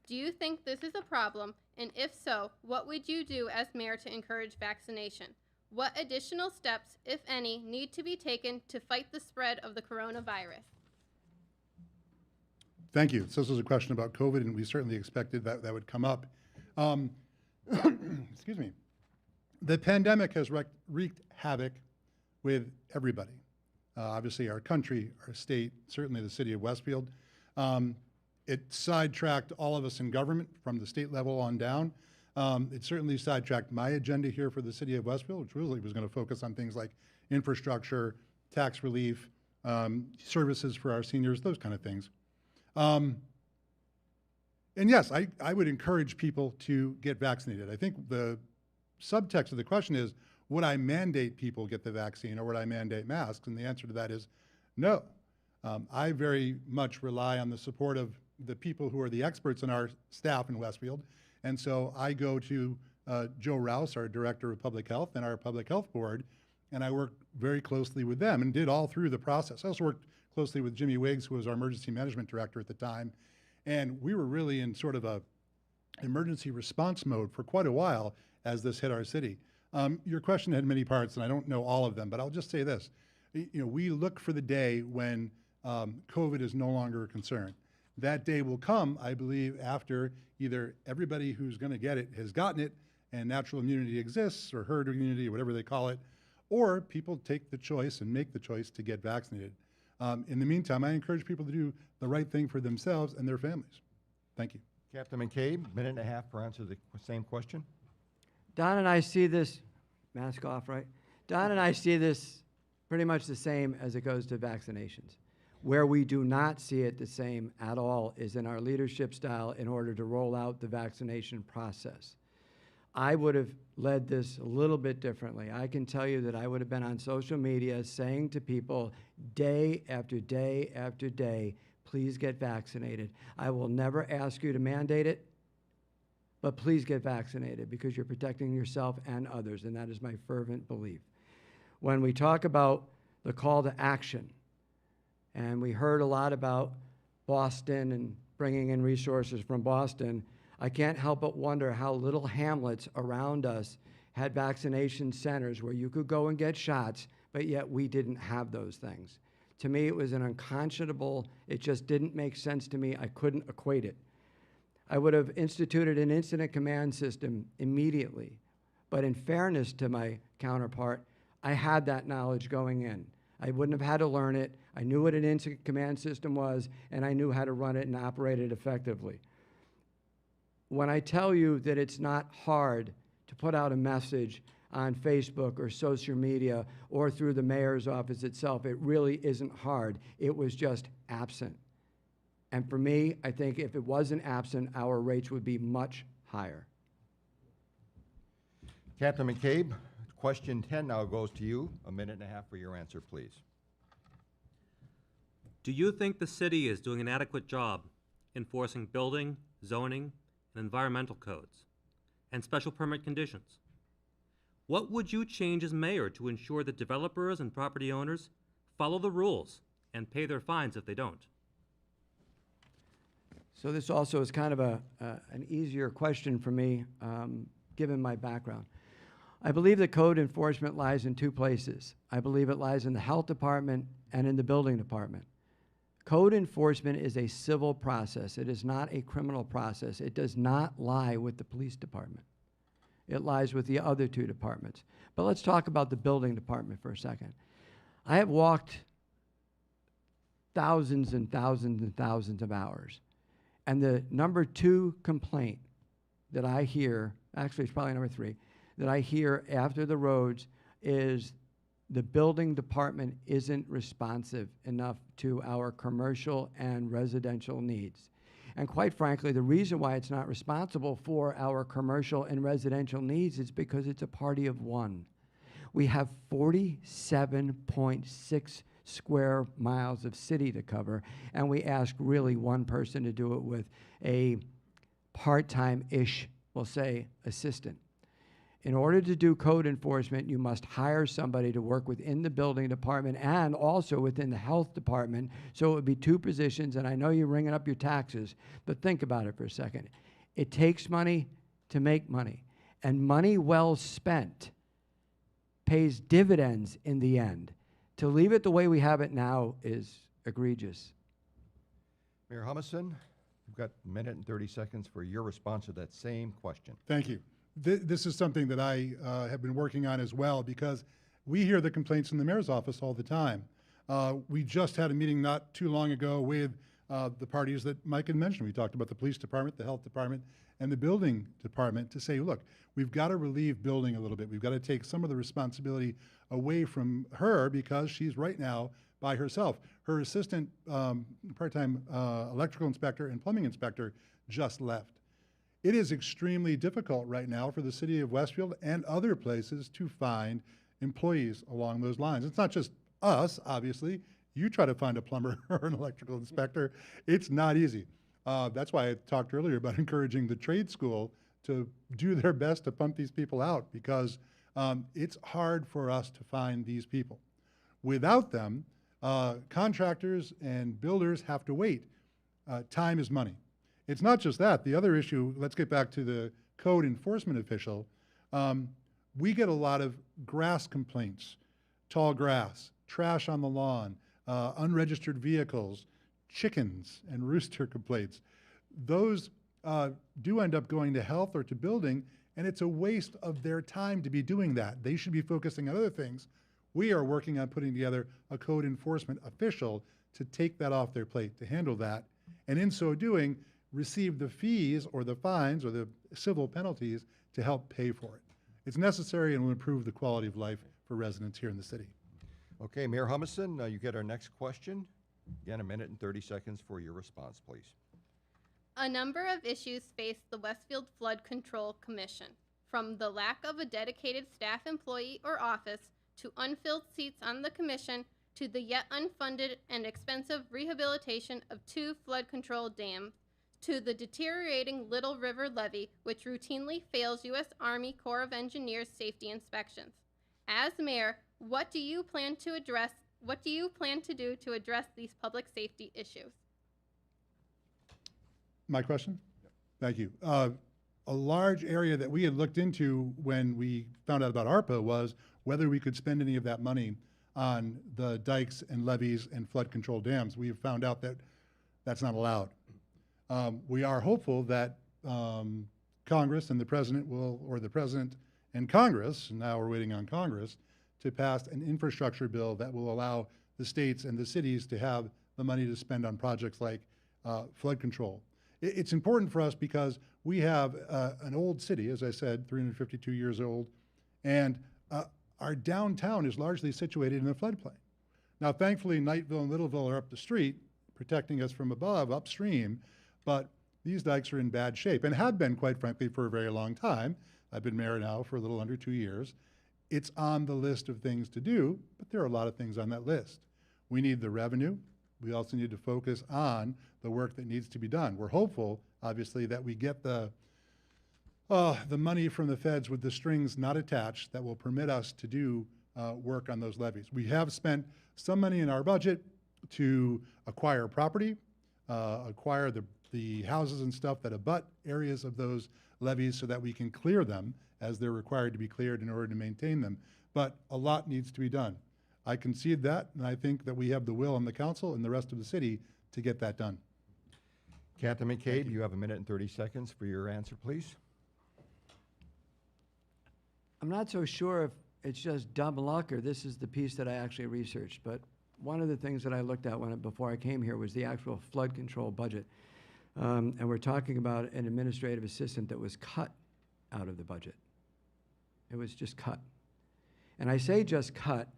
Do you think this is a problem? And if so, what would you do as mayor to encourage vaccination? What additional steps, if any, need to be taken to fight the spread of the coronavirus? Thank you. So this was a question about COVID, and we certainly expected that would come up. Excuse me. The pandemic has wreaked havoc with everybody. Obviously our country, our state, certainly the city of Westfield. It sidetracked all of us in government from the state level on down. It certainly sidetracked my agenda here for the city of Westfield, which really was going to focus on things like infrastructure, tax relief, services for our seniors, those kind of things. And yes, I would encourage people to get vaccinated. I think the subtext of the question is, would I mandate people get the vaccine or would I mandate masks? And the answer to that is no. I very much rely on the support of the people who are the experts in our staff in Westfield. And so I go to Joe Rouse, our Director of Public Health, and our Public Health Board, and I work very closely with them and did all through the process. I also worked closely with Jimmy Wiggs, who was our Emergency Management Director at the time. And we were really in sort of a emergency response mode for quite a while as this hit our city. Your question had many parts, and I don't know all of them, but I'll just say this. We look for the day when COVID is no longer a concern. That day will come, I believe, after either everybody who's going to get it has gotten it and natural immunity exists, or herd immunity, or whatever they call it, or people take the choice and make the choice to get vaccinated. In the meantime, I encourage people to do the right thing for themselves and their families. Thank you. Captain McCabe, minute and a half for answer the same question. Don and I see this, mask off, right? Don and I see this pretty much the same as it goes to vaccinations. Where we do not see it the same at all is in our leadership style in order to roll out the vaccination process. I would have led this a little bit differently. I can tell you that I would have been on social media saying to people day after day after day, please get vaccinated. I will never ask you to mandate it, but please get vaccinated because you're protecting yourself and others, and that is my fervent belief. When we talk about the call to action, and we heard a lot about Boston and bringing in resources from Boston, I can't help but wonder how little hamlets around us had vaccination centers where you could go and get shots, but yet we didn't have those things. To me, it was an unconscionable, it just didn't make sense to me. I couldn't equate it. I would have instituted an incident command system immediately, but in fairness to my counterpart, I had that knowledge going in. I wouldn't have had to learn it. I knew what an incident command system was, and I knew how to run it and operate it effectively. When I tell you that it's not hard to put out a message on Facebook or social media or through the mayor's office itself, it really isn't hard. It was just absent. And for me, I think if it wasn't absent, our rates would be much higher. Captain McCabe, question 10 now goes to you. A minute and a half for your answer, please. Do you think the city is doing an adequate job enforcing building, zoning, and environmental codes, and special permit conditions? What would you change as mayor to ensure that developers and property owners follow the rules and pay their fines if they don't? So this also is kind of an easier question for me, given my background. I believe that code enforcement lies in two places. I believe it lies in the health department and in the building department. Code enforcement is a civil process. It is not a criminal process. It does not lie with the police department. It lies with the other two departments. But let's talk about the building department for a second. I have walked thousands and thousands and thousands of hours. And the number 2 complaint that I hear, actually it's probably number 3, that I hear after the roads is the building department isn't responsive enough to our commercial and residential needs. And quite frankly, the reason why it's not responsible for our commercial and residential needs is because it's a party of one. We have 47.6 square miles of city to cover, and we ask really one person to do it with a part-time-ish, we'll say, assistant. In order to do code enforcement, you must hire somebody to work within the building department and also within the health department. So it would be two positions, and I know you're ringing up your taxes, but think about it for a second. It takes money to make money, and money well spent pays dividends in the end. To leave it the way we have it now is egregious. Mayor Humison, you've got a minute and 30 seconds for your response to that same question. Thank you. This is something that I have been working on as well, because we hear the complaints in the mayor's office all the time. We just had a meeting not too long ago with the parties that Mike had mentioned. We talked about the police department, the health department, and the building department to say, look, we've got to relieve building a little bit. We've got to take some of the responsibility away from her because she's right now by herself. Her assistant part-time electrical inspector and plumbing inspector just left. It is extremely difficult right now for the city of Westfield and other places to find employees along those lines. It's not just us, obviously. You try to find a plumber or an electrical inspector, it's not easy. That's why I talked earlier about encouraging the trade school to do their best to pump these people out, because it's hard for us to find these people. Without them, contractors and builders have to wait. Time is money. It's not just that. The other issue, let's get back to the code enforcement official. We get a lot of grass complaints, tall grass, trash on the lawn, unregistered vehicles, chickens and rooster complaints. Those do end up going to health or to building, and it's a waste of their time to be doing that. They should be focusing on other things. We are working on putting together a code enforcement official to take that off their plate, to handle that, and in so doing, receive the fees or the fines or the civil penalties to help pay for it. It's necessary and will improve the quality of life for residents here in the city. Okay, Mayor Humison, you get our next question. Again, a minute and 30 seconds for your response, please. A number of issues face the Westfield Flood Control Commission, from the lack of a dedicated staff employee or office, to unfilled seats on the commission, to the yet unfunded and expensive rehabilitation of 2 flood control dams, to the deteriorating Little River levee, which routinely fails U.S. Army Corps of Engineers safety inspections. As mayor, what do you plan to do to address these public safety issues? My question? Thank you. A large area that we had looked into when we found out about ARPA was whether we could spend any of that money on the dikes and levees and flood control dams. We have found out that that's not allowed. We are hopeful that Congress and the President will, or the President and Congress, and now we're waiting on Congress, to pass an infrastructure bill that will allow the states and the cities to have the money to spend on projects like flood control. It's important for us because we have an old city, as I said, 352 years old, and our downtown is largely situated in a floodplain. Now, thankfully, Knightville and Littleville are up the street, protecting us from above, upstream, but these dikes are in bad shape and have been, quite frankly, for a very long time. I've been mayor now for a little under 2 years. It's on the list of things to do, but there are a lot of things on that list. We need the revenue. We also need to focus on the work that needs to be done. We're hopeful, obviously, that we get the money from the feds with the strings not attached that will permit us to do work on those levees. We have spent some money in our budget to acquire property, acquire the houses and stuff that abut areas of those levees so that we can clear them as they're required to be cleared in order to maintain them. But a lot needs to be done. I concede that, and I think that we have the will on the council and the rest of the city to get that done. Captain McCabe, you have a minute and 30 seconds for your answer, please. I'm not so sure if it's just dumb luck or this is the piece that I actually researched, but one of the things that I looked at before I came here was the actual flood control budget. And we're talking about an administrative assistant that was cut out of the budget. It was just cut. And I say just cut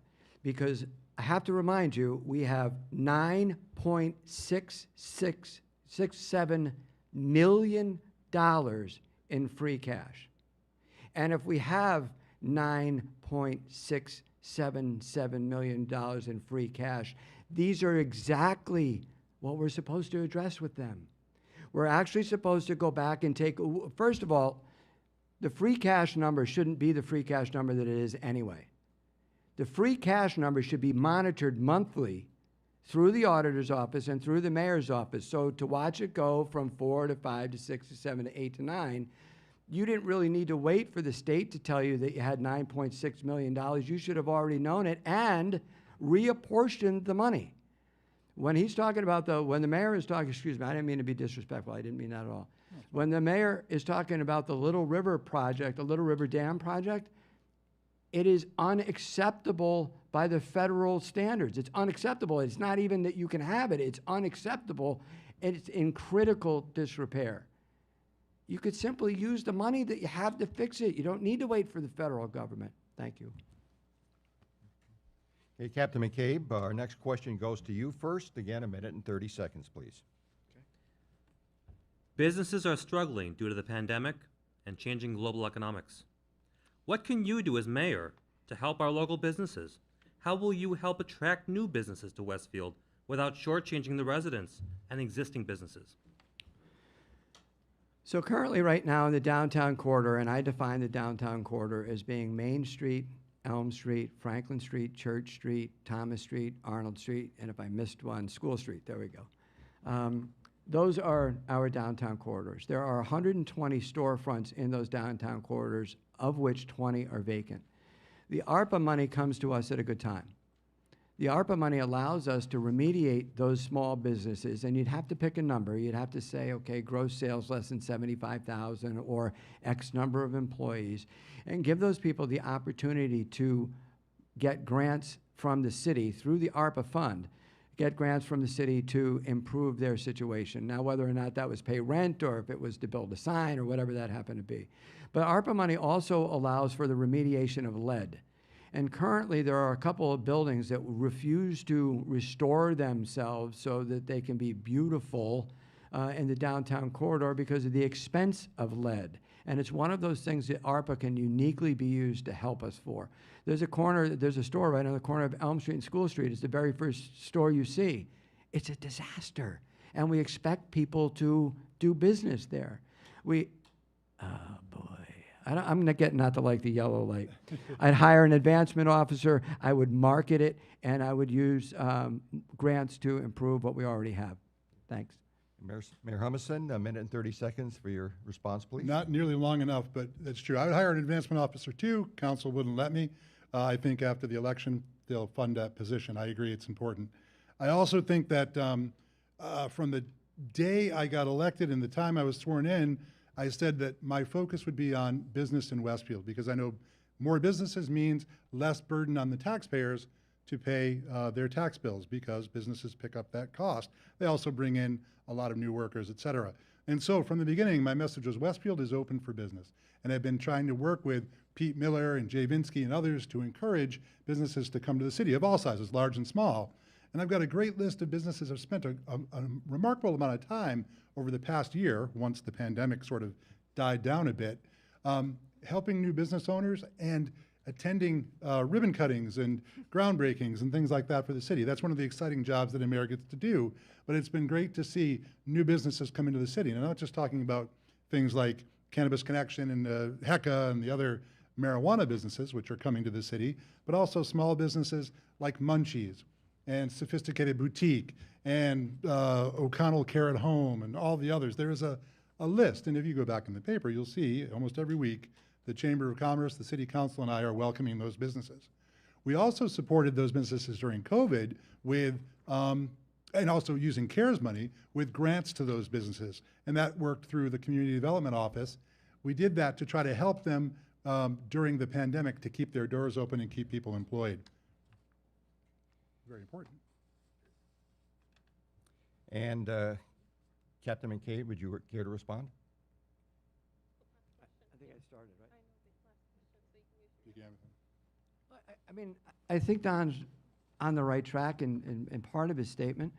because I have to remind you, we have $9.66 $7 million in free cash. And if we have $9.677 million in free cash, these are exactly what we're supposed to address with them. We're actually supposed to go back and take, first of all, the free cash number shouldn't be the free cash number that it is anyway. The free cash number should be monitored monthly through the auditor's office and through the mayor's office. So to watch it go from 4 to 5 to 6 to 7 to 8 to 9, you didn't really need to wait for the state to tell you that you had $9.6 million. You should have already known it and reapportioned the money. When he's talking about when the mayor is talking, excuse me, I didn't mean to be disrespectful. I didn't mean that at all. When the mayor is talking about the Little River project, the Little River Dam project, it is unacceptable by the federal standards. It's unacceptable. It's not even that you can have it. It's unacceptable. It's in critical disrepair. You could simply use the money that you have to fix it. You don't need to wait for the federal government. Thank you. Okay, Captain McCabe, our next question goes to you first. Again, 1 minute and 30 seconds, please. Businesses are struggling due to the pandemic and changing global economics. What can you do as mayor to help our local businesses? How will you help attract new businesses to Westfield without shortchanging the residents and existing businesses? So currently right now in the downtown corridor, and I define the downtown corridor as being Main Street, Elm Street, Franklin Street, Church Street, Thomas Street, Arnold Street, and if I missed one, School Street. There we go. Those are our downtown corridors. There are 120 storefronts in those downtown corridors, of which 20 are vacant. The ARPA money comes to us at a good time. The ARPA money allows us to remediate those small businesses, and you'd have to pick a number. You'd have to say, okay, gross sales less than 75,000 or X number of employees, and give those people the opportunity to get grants from the city through the ARPA fund, get grants from the city to improve their situation. Now, whether or not that was pay rent or if it was to build a sign or whatever that happened to be. But ARPA money also allows for the remediation of lead. And currently, there are a couple of buildings that refuse to restore themselves so that they can be beautiful in the downtown corridor because of the expense of lead. And it's one of those things that ARPA can uniquely be used to help us for. There's a store right on the corner of Elm Street and School Street. It's the very first store you see. It's a disaster. And we expect people to do business there. Oh boy. I'm not getting not to like the yellow light. I'd hire an advancement officer, I would market it, and I would use grants to improve what we already have. Thanks. Mayor Humison, 1 minute and 30 seconds for your response, please. Not nearly long enough, but that's true. I would hire an advancement officer too. Council wouldn't let me. I think after the election, they'll fund that position. I agree, it's important. I also think that from the day I got elected and the time I was sworn in, I said that my focus would be on business in Westfield because I know more businesses means less burden on the taxpayers to pay their tax bills because businesses pick up that cost. They also bring in a lot of new workers, et cetera. And so from the beginning, my message was Westfield is open for business. And I've been trying to work with Pete Miller and Jay Vinsky and others to encourage businesses to come to the city of all sizes, large and small. And I've got a great list of businesses that have spent a remarkable amount of time over the past year, once the pandemic sort of died down a bit, helping new business owners and attending ribbon cuttings and groundbreakings and things like that for the city. That's one of the exciting jobs that a mayor gets to do. But it's been great to see new businesses come into the city. And I'm not just talking about things like Cannabis Connection and HECA and the other marijuana businesses, which are coming to the city, but also small businesses like Munchies and Sophisticated Boutique and O'Connell Care at Home and all the others. There is a list, and if you go back in the paper, you'll see almost every week the Chamber of Commerce, the City Council, and I are welcoming those businesses. We also supported those businesses during COVID with, and also using CARES money with grants to those businesses, and that worked through the Community Development Office. We did that to try to help them during the pandemic to keep their doors open and keep people employed. Very important. And Captain McCabe, would you care to respond? I think I started, right? I mean, I think Don's on the right track in part of his statement,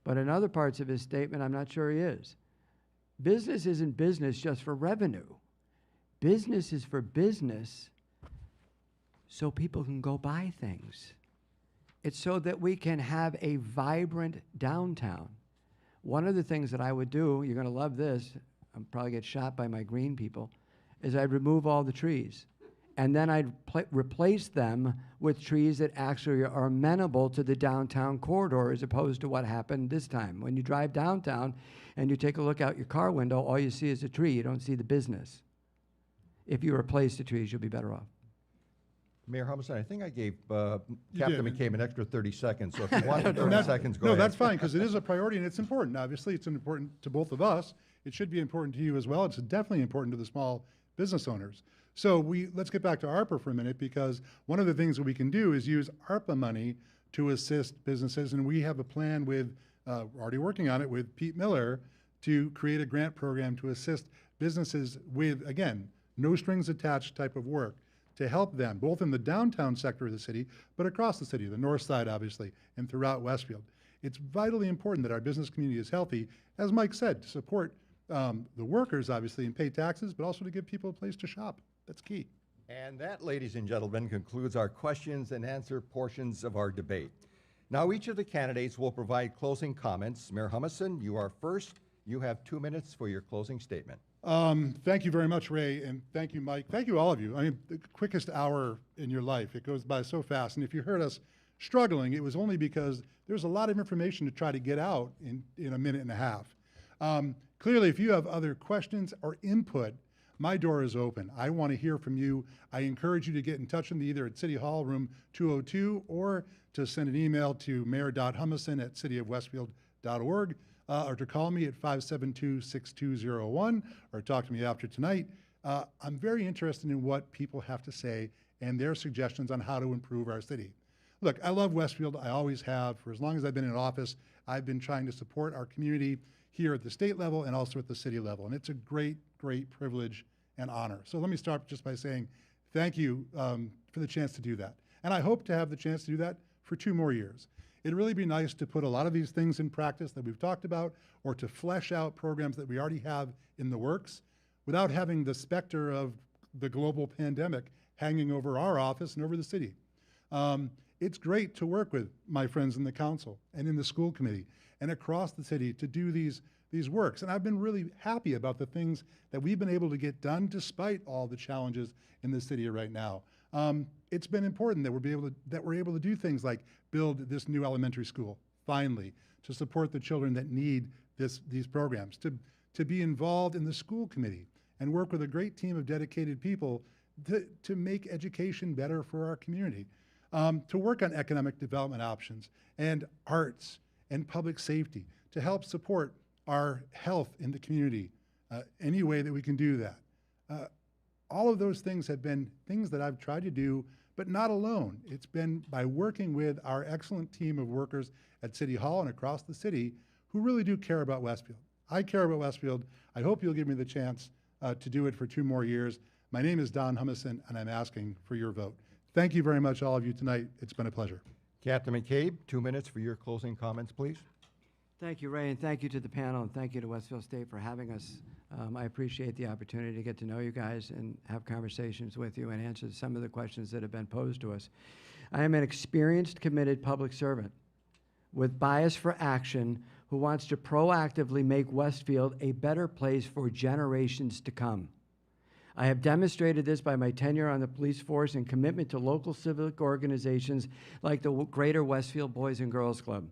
But in other parts of his statement, I'm not sure he is. Business isn't business just for revenue. Business is for business so people can go buy things. It's so that we can have a vibrant downtown. One of the things that I would do, you're going to love this, I'll probably get shot by my green people, is I'd remove all the trees. And then I'd replace them with trees that actually are amenable to the downtown corridor, as opposed to what happened this time. When you drive downtown and you take a look out your car window, all you see is a tree. You don't see the business. If you replace the trees, you'll be better off. Mayor Humison, I think I gave You Captain did. McCabe an extra 30 seconds, so if you want 30 seconds, go No, ahead. that's fine, because it is a priority and it's important. Obviously, it's important to both of us. It should be important to you as well. It's definitely important to the small business owners. So let's get back to ARPA for a minute, because one of the things that we can do is use ARPA money to assist businesses, and we have a plan with, we're already working on it with Pete Miller, to create a grant program to assist businesses with, again, no strings attached type of work, to help them, both in the downtown sector of the city, but across the city, the north side, obviously, and throughout Westfield. It's vitally important that our business community is healthy, as Mike said, to support the workers, obviously, and pay taxes, but also to give people a place to shop. That's key. And that, ladies and gentlemen, concludes our questions and answer portions of our debate. Now, each of the candidates will provide closing comments. Mayor Humison, you are first. You have 2 minutes for your closing statement. Thank you very much, Ray, and thank you, Mike. Thank you, all of you. I mean, the quickest hour in your life. It goes by so fast. And if you heard us struggling, it was only because there's a lot of information to try to get out in a minute and a half. Clearly, if you have other questions or input, my door is open. I want to hear from you. I encourage you to get in touch with me either at City Hall, room 202, or to send an email to mayor.humison@cityofwestfield.org. Or to call me at 572-6201, or talk to me after tonight. I'm very interested in what people have to say and their suggestions on how to improve our city. Look, I love Westfield. I always have. For as long as I've been in office, I've been trying to support our community here at the state level and also at the city level. And it's a great, great privilege and honor. So let me start just by saying thank you for the chance to do that. And I hope to have the chance to do that for 2 more years. It'd really be nice to put a lot of these things in practice that we've talked about, or to flesh out programs that we already have in the works without having the specter of the global pandemic hanging over our office and over the city. It's great to work with my friends in the council and in the school committee and across the city to do these works. And I've been really happy about the things that we've been able to get done despite all the challenges in the city right now. It's been important that we're able to do things like build this new elementary school, finally, to support the children that need these programs, to be involved in the school committee and work with a great team of dedicated people to make education better for our community, to work on economic development options and arts and public safety, to help support our health in the community, any way that we can do that. All of those things have been things that I've tried to do, but not alone. It's been by working with our excellent team of workers at City Hall and across the city who really do care about Westfield. I care about Westfield. I hope you'll give me the chance to do it for 2 more years. My name is Don Humison, and I'm asking for your vote. Thank you very much, all of you, tonight. It's been a pleasure. Captain McCabe, 2 minutes for your closing comments, please. Thank you, Ray, and thank you to the panel, and thank you to Westfield State for having us. I appreciate the opportunity to get to know you guys and have conversations with you and answer some of the questions that have been posed to us. I am an experienced, committed public servant with bias for action who wants to proactively make Westfield a better place for generations to come. I have demonstrated this by my tenure on the police force and commitment to local civic organizations like the Greater Westfield Boys and Girls Club.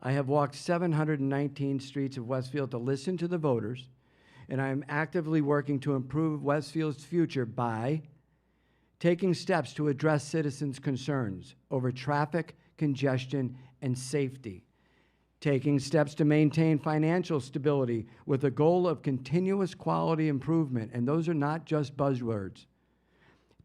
I have walked 719 streets of Westfield to listen to the voters, and I am actively working to improve Westfield's future by taking steps to address citizens' concerns over traffic, congestion, and safety, taking steps to maintain financial stability with a goal of continuous quality improvement, and those are not just buzzwords,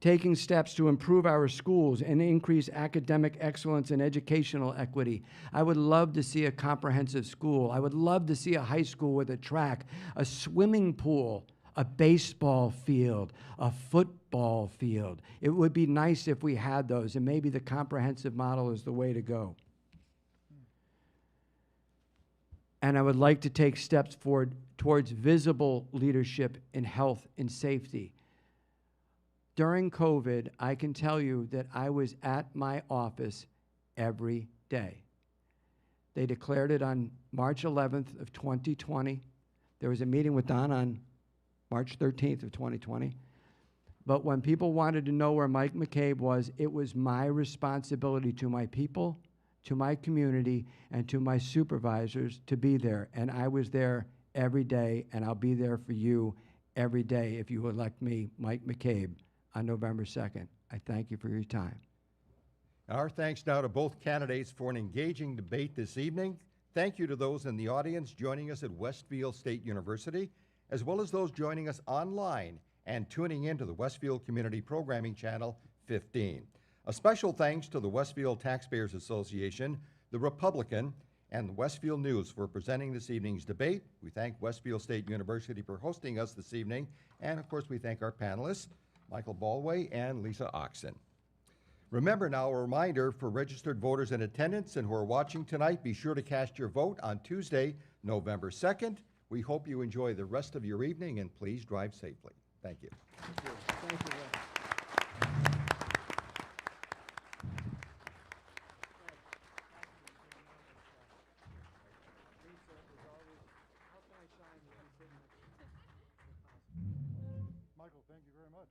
taking steps to improve our schools and increase academic excellence and educational equity. I would love to see a comprehensive school. I would love to see a high school with a track, a swimming pool, a baseball field, a football field. It would be nice if we had those, and maybe the comprehensive model is the way to go. and I would like to take steps forward towards visible leadership in health and safety. During COVID, I can tell you that I was at my office every day. They declared it on March 11th of 2020. There was a meeting with Don on March 13th of 2020. But when people wanted to know where Mike McCabe was, it was my responsibility to my people, to my community, and to my supervisors to be there. And I was there every day, and I'll be there for you every day if you elect me, Mike McCabe, on November 2nd. I thank you for your time. Our thanks now to both candidates for an engaging debate this evening. Thank you to those in the audience joining us at Westfield State University, as well as those joining us online and tuning in to the Westfield Community Programming Channel 15. A special thanks to the Westfield Taxpayers Association, the Republican, and the Westfield News for presenting this evening's debate. We thank Westfield State University for hosting us this evening, and of course we thank our panelists, Michael Ballway and Lisa Oxen. Remember now, a reminder for registered voters in attendance and who are watching tonight, be sure to cast your vote on Tuesday, November 2nd. We hope you enjoy the rest of your evening, and please drive safely. Thank you. Thank you. Michael, thank you very much.